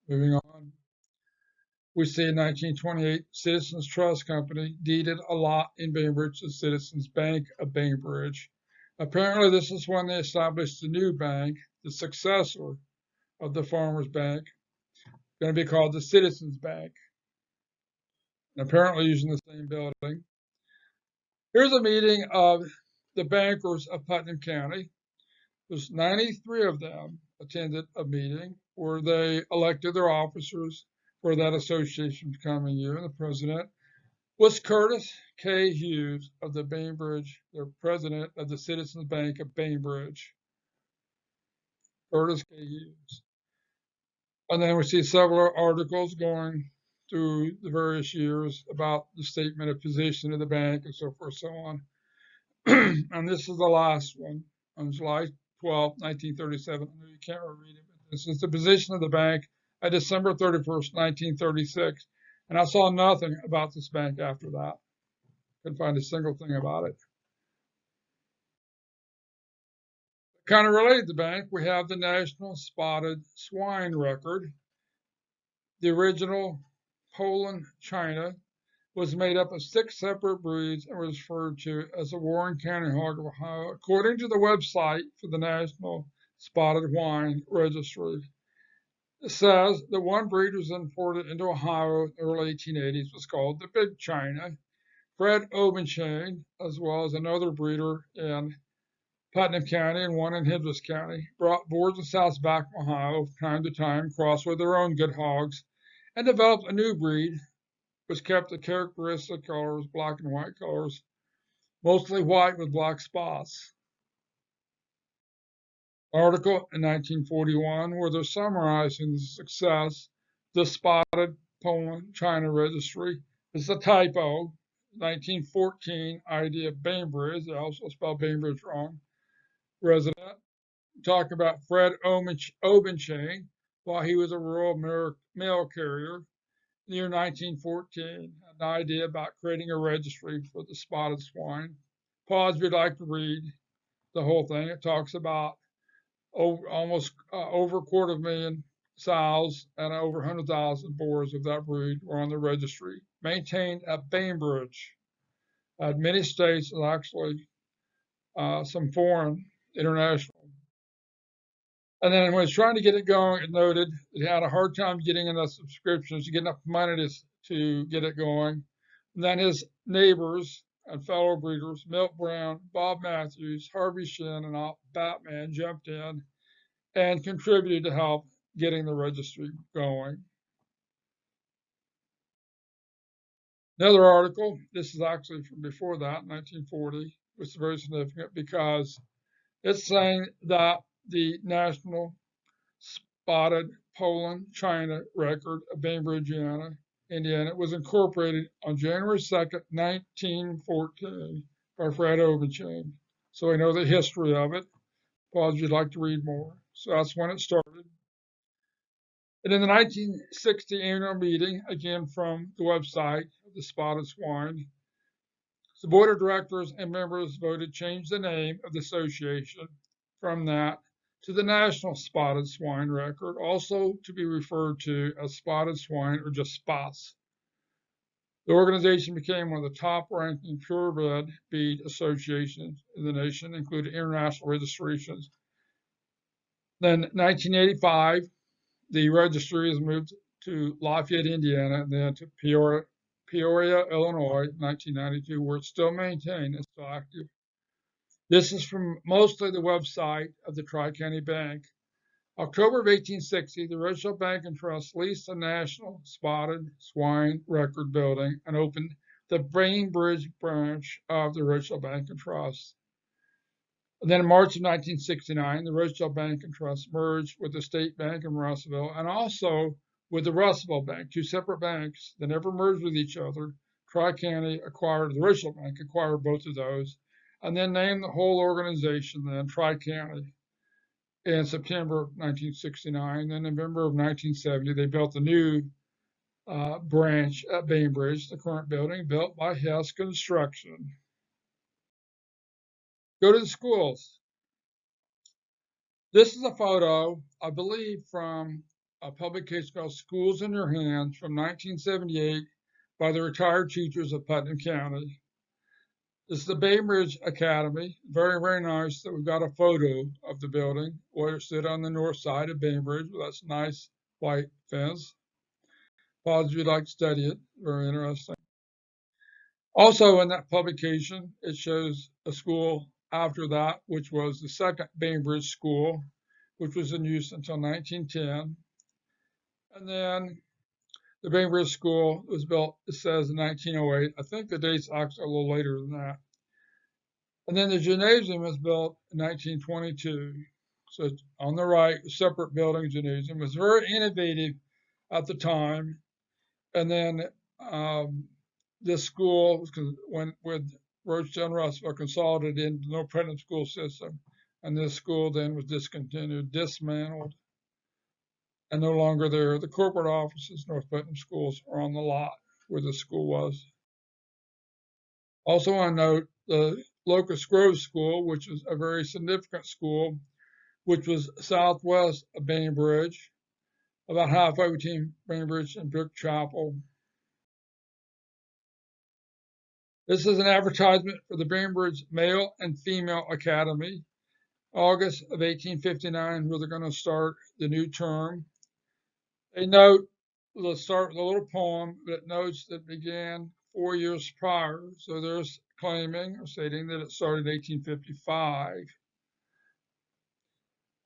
Moving on. We see in 1928, Citizens Trust Company deeded a lot in Bainbridge to Citizens Bank of Bainbridge. Apparently, this is when they established the new bank, the successor of the Farmers Bank, going to be called the Citizens Bank, and apparently using the same building. Here's a meeting of the bankers of Putnam County. There's 93 of them attended a meeting where they elected their officers for that association for the coming year. And the president was Curtis K. Hughes of the Bainbridge, the president of the Citizens Bank of Bainbridge. Curtis K. Hughes. And then we see several articles going through the various years about the statement of position of the bank and so forth, so on. And this is the last one on July 12, 1937. I know you can't read it, but this is the position of the bank at December 31st, 1936. And I saw nothing about this bank after that. Couldn't find a single thing about it. Kind of related to the bank, we have the National Spotted Swine record. The original Poland, China, was made up of 6 separate breeds and was referred to as the Warren County Hog of Ohio, according to the website for the National Spotted Wine Registry. It says that one breed was imported into Ohio in the early 1880s, was called the Big China. Fred Obenchain, as well as another breeder in Putnam County and one in Hendricks County, brought boars and sows back from Ohio from time to time, crossed with their own good hogs, and developed a new breed, which kept the characteristic colors, black and white colors, mostly white with black spots. Article in 1941 where they're summarizing the success of the Spotted Poland China Registry. It's a typo. 1914 idea of Bainbridge, they also spelled Bainbridge wrong, resident. Talk about Fred Obenchain while he was a rural mail carrier in the year 1914. An idea about creating a registry for the spotted swine. Pause if you'd like to read the whole thing. It talks about over a 250,000 sows and over 100,000 boars of that breed were on the registry, maintained at Bainbridge. Many states and actually some foreign, international. And then when it's trying to get it going, it noted it had a hard time getting enough subscriptions to get enough money to get it going. And then his neighbors and fellow breeders, Milt Brown, Bob Matthews, Harvey Shin, and Batman jumped in and contributed to help getting the registry going. Another article, this is actually from before that, 1940, which is very significant because it's saying that the National Spotted Poland China record of Bainbridge, Indiana, was incorporated on January 2nd, 1914 by Fred Obenchain. So we know the history of it. Pause if you'd like to read more. So that's when it started. And in the 1960 annual meeting, again from the website of the Spotted Swine, the board of directors and members voted to change the name of the association from that to the National Spotted Swine Record, also to be referred to as Spotted Swine or just SPOTS. The organization became one of the top-ranking purebred bead associations in the nation, including international registrations. Then 1985, the registry is moved to Lafayette, Indiana, and then to Peoria, Illinois, 1992, where it's still maintained and still active. This is from mostly the website of the Tri-County Bank. October of 1860, the Regional Bank and Trust leased the National Spotted Swine Record Building and opened the Bainbridge branch of the Regional Bank and Trust. And then in March of 1969, the Regional Bank and Trust merged with the State Bank in Russellville and also with the Russellville Bank, 2 separate banks that never merged with each other. Tri-County acquired, the Regional Bank acquired both of those, and then named the whole organization then Tri-County in September of 1969. Then in November of 1970, they built the new branch at Bainbridge, the current building, built by Hess Construction. Go to the schools. This is a photo, I believe, from a publication called Schools in Your Hands from 1978 by the retired teachers of Putnam County. This is the Bainbridge Academy. Very, very nice that we've got a photo of the building where it stood on the north side of Bainbridge with that nice white fence. Pause if you'd like to study it. Very interesting. Also in that publication, it shows a school after that, which was the second Bainbridge School, which was in use until 1910. And then the Bainbridge School was built, it says, in 1908. I think the date's actually a little later than that. And then the gymnasium was built in 1922. So it's on the right, a separate building gymnasium. It was very innovative at the time. And then this school, when with Rochelle and Russell, consolidated into the Putnam school system. And this school then was discontinued, dismantled, and no longer there. The corporate offices, North Putnam schools, are on the lot where the school was. Also on note, the Locus Grove School, which is a very significant school, which was southwest of Bainbridge, about halfway between Bainbridge and Brook Chapel. This is an advertisement for the Bainbridge Male and Female Academy, August of 1859, where they're going to start the new term. They note, let's start with a little poem that notes that began 4 years prior. So they're claiming or stating that it started in 1855.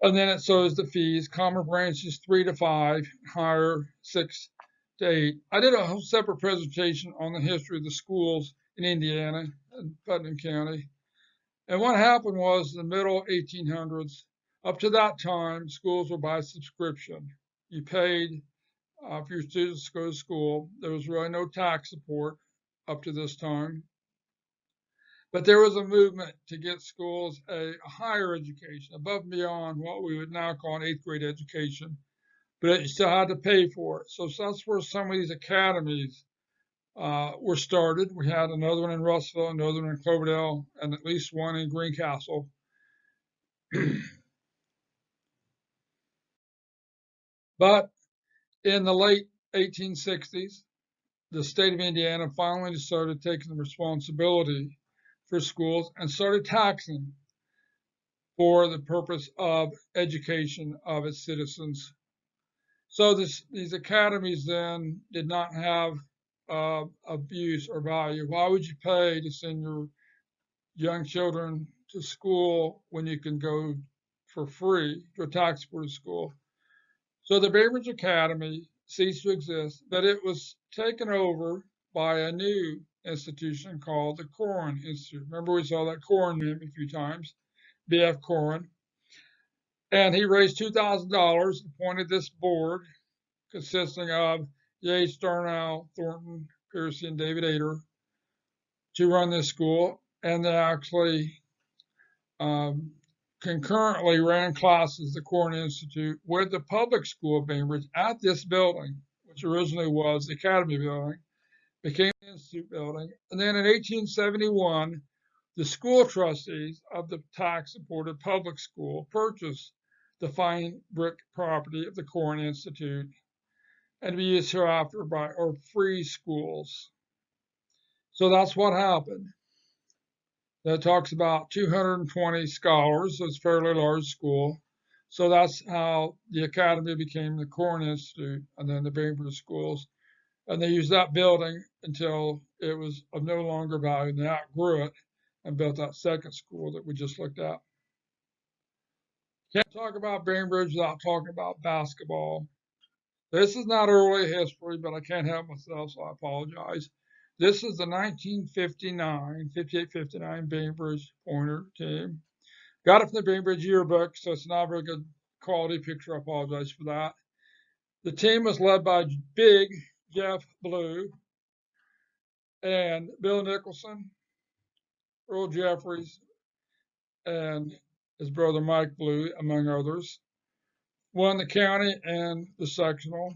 And then it shows the fees. Common branches 3 to 5, higher 6 to 8. I did a whole separate presentation on the history of the schools in Indiana and Putnam County. And what happened was in the middle 1800s, up to that time, schools were by subscription. You paid for your students to go to school. There was really no tax support up to this time. But there was a movement to get schools a higher education, above and beyond what we would now call an 8th grade education. But you still had to pay for it. So that's where some of these academies were started. We had another one in Russellville, another one in Cloverdale, and at least one in Greencastle. But in the late 1860s, the state of Indiana finally started taking the responsibility for schools and started taxing for the purpose of education of its citizens. So these academies then did not have abuse or value. Why would you pay to send your young children to school when you can go for free to a tax-supported school? So the Bainbridge Academy ceased to exist, but it was taken over by a new institution called the Corrin Institute. Remember, we saw that Corrin name a few times, B.F. Corrin. And he raised $2,000, appointed this board consisting of Yates, Darnell, Thornton, Piercy, and David Ader to run this school. And they actually concurrently ran classes, the Corrin Institute, with the public school of Bainbridge at this building, which originally was the Academy building, became the Institute building. And then in 1871, the school trustees of the tax-supported public school purchased the fine brick property of the Corrin Institute and be used hereafter by our free schools. So that's what happened. That talks about 220 scholars, so it's a fairly large school. So that's how the academy became the Corrin Institute and then the Bainbridge schools. And they used that building until it was of no longer value, and they outgrew it and built that second school that we just looked at. Can't talk about Bainbridge without talking about basketball. This is not early history, but I can't help myself, so I apologize. This is the 1959, 58-59 Bainbridge Pointer team. Got it from the Bainbridge yearbook, so it's not a very good quality picture. I apologize for that. The team was led by Big Jeff Blue and Bill Nicholson, Earl Jeffries, and his brother Mike Blue, among others. Won the county and the sectional.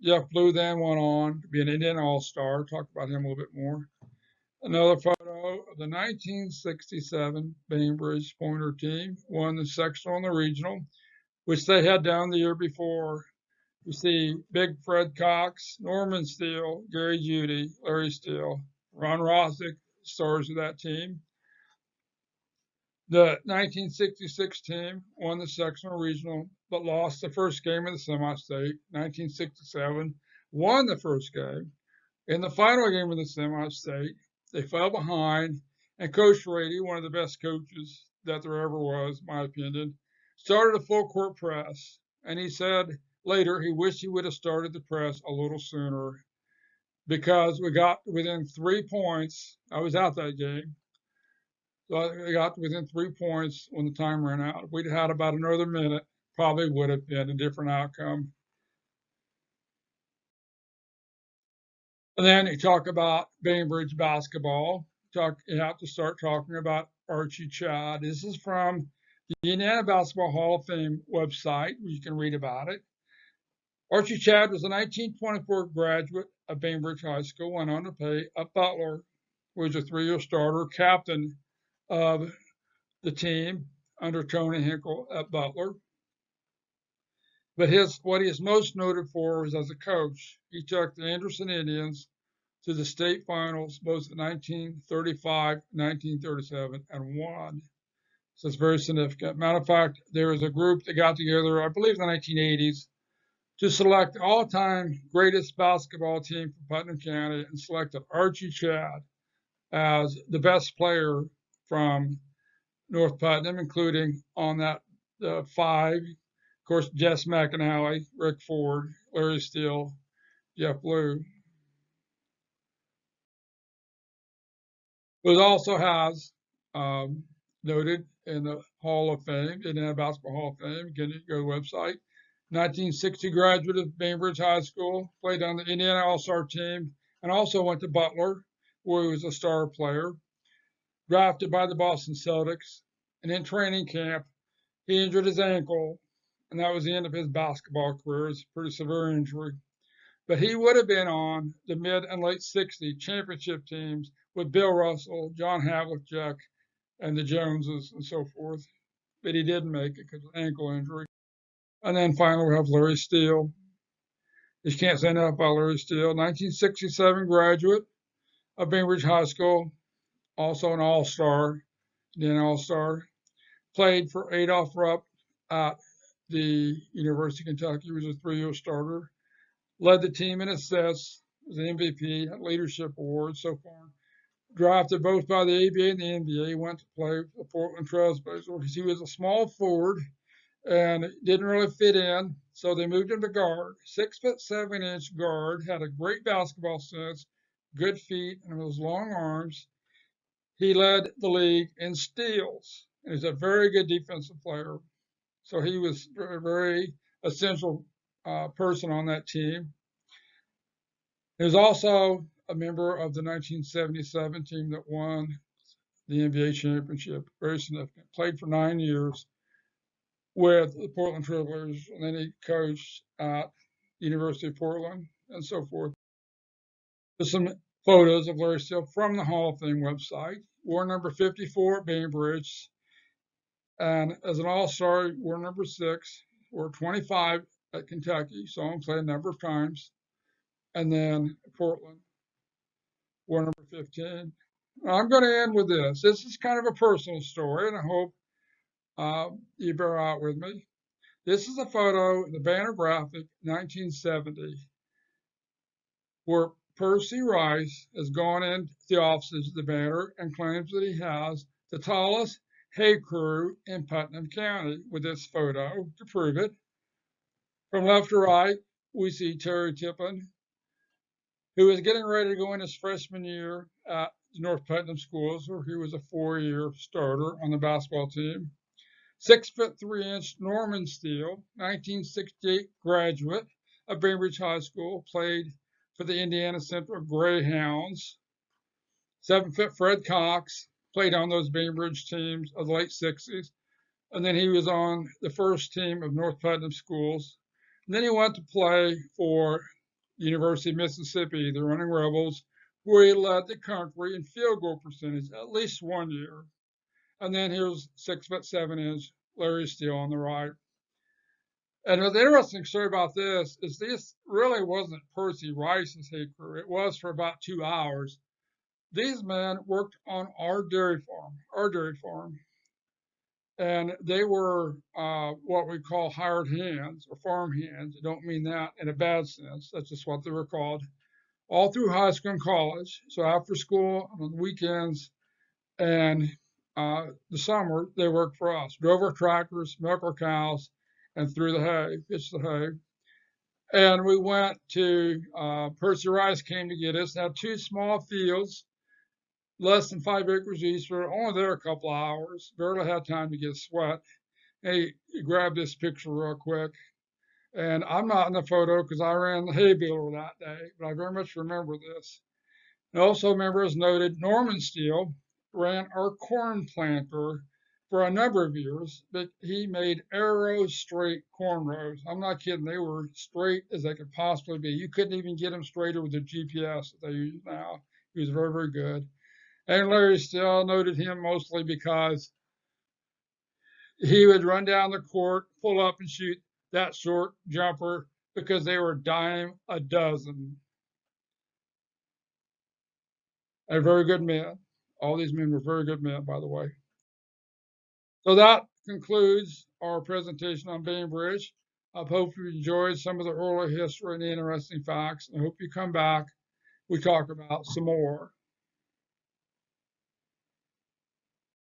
Jeff Blue then went on to be an Indian All-Star. Talk about him a little bit more. Another photo of the 1967 Bainbridge Pointer team. Won the sectional and the regional, which they had done the year before. You see Big Fred Cox, Norman Steele, Gary Judy, Larry Steele, Ron Rosick, stars of that team. The 1966 team won the sectional regional, but lost the first game of the semi-state. 1967 won the first game. In the final game of the semi-state, they fell behind, and Coach Rady, one of the best coaches that there ever was, in my opinion, started a full court press. And he said later he wished he would have started the press a little sooner because we got within 3 points. I was at that game. So we got within 3 points when the time ran out. If we'd had about another minute, probably would have been a different outcome. And then you talk about Bainbridge basketball. You have to start talking about Archie Chad. This is from the Indiana Basketball Hall of Fame website, where you can read about it. Archie Chad was a 1924 graduate of Bainbridge High School, went on to play at Butler, who was a 3-year starter, captain of the team under Tony Hinkle at Butler. But what he is most noted for was as a coach. He took the Anderson Indians to the state finals both in 1935, 1937, and won. So it's very significant. Matter of fact, there was a group that got together, I believe in the 1980s, to select the all-time greatest basketball team from Putnam County and selected Archie Chad as the best player from North Putnam, including on that five, of course, Jess McAnally, Rick Ford, Larry Steele, Jeff Blue. It also has noted in the Hall of Fame, Indiana Basketball Hall of Fame. Again, you go to the website. 1960 graduate of Bainbridge High School, played on the Indiana All-Star team, and also went to Butler, where he was a star player. Drafted by the Boston Celtics, and in training camp, he injured his ankle, and that was the end of his basketball career. It's a pretty severe injury. But he would have been on the mid and late 60s championship teams with Bill Russell, John Havlicek, and the Joneses and so forth. But he didn't make it because of ankle injury. And then finally, we have Larry Steele. You can't say enough about Larry Steele. 1967 graduate of Bainbridge High School, also an all-star, then all-star. Played for Adolph Rupp at the University of Kentucky. He was a 3-year starter. Led the team in assists, was the MVP, had leadership awards so far. Drafted both by the ABA and the NBA. He went to play for the Portland Trailblazers because he was a small forward and didn't really fit in. So they moved him to guard. 6'7" guard, had a great basketball sense, good feet, and those long arms. He led the league in steals. And he's a very good defensive player. So he was a very essential person on that team. He was also a member of the 1977 team that won the NBA championship, very significant. Played for 9 years with the Portland Trailblazers, and then he coached at the University of Portland and so forth. There's some photos of Larry Steele from the Hall of Fame website. Wore number 54 at Bainbridge, and as an all-star, wore number 6, wore 25 at Kentucky, saw him play a number of times, and then Portland, wore number 15. I'm going to end with this. This is kind of a personal story, and I hope you bear out with me. This is a photo, the banner graphic, 1970, where Percy Rice has gone into the offices of the banner and claims that he has the tallest hay crew in Putnam County with this photo to prove it. From left to right, we see Terry Tippin, who is getting ready to go in his freshman year at the North Putnam schools, where he was a 4-year starter on the basketball team. 6'3" Norman Steele, 1968 graduate of Bainbridge High School, played for the Indiana Central Greyhounds. 7-foot Fred Cox, played on those Bainbridge teams of the late 60s. And then he was on the first team of North Putnam schools. And then he went to play for the University of Mississippi, the Running Rebels, where he led the country in field goal percentage at least 1 year. And then here's 6'7" Larry Steele on the right. And the interesting story about this is this really wasn't Percy Rice's hay crew. It was for about 2 hours. These men worked on our dairy farm. And they were what we call hired hands or farm hands. I don't mean that in a bad sense. That's just what they were called. All through high school and college. So after school, on the weekends, and the summer, they worked for us. Drove our tractors, milked our cows, and threw the hay, pitched the hay. And we went to, Percy Rice came to get us. Had 2 small fields, less than 5 acres each. We were only there a couple of hours. Barely had time to get sweat. And he grabbed this picture real quick. And I'm not in the photo because I ran the hay baler that day, but I very much remember this. I also remember, as noted, Norman Steele ran our corn planter for a number of years, but he made arrow straight corn rows. I'm not kidding. They were straight as they could possibly be. You couldn't even get them straighter with the GPS that they use now. He was very, very good. And Larry Steele, noted him mostly because he would run down the court, pull up and shoot that short jumper because they were a dime a dozen. They're very good men. All these men were very good men, by the way. So that concludes our presentation on Bainbridge. I hope you enjoyed some of the early history and the interesting facts. I hope you come back. We talk about some more.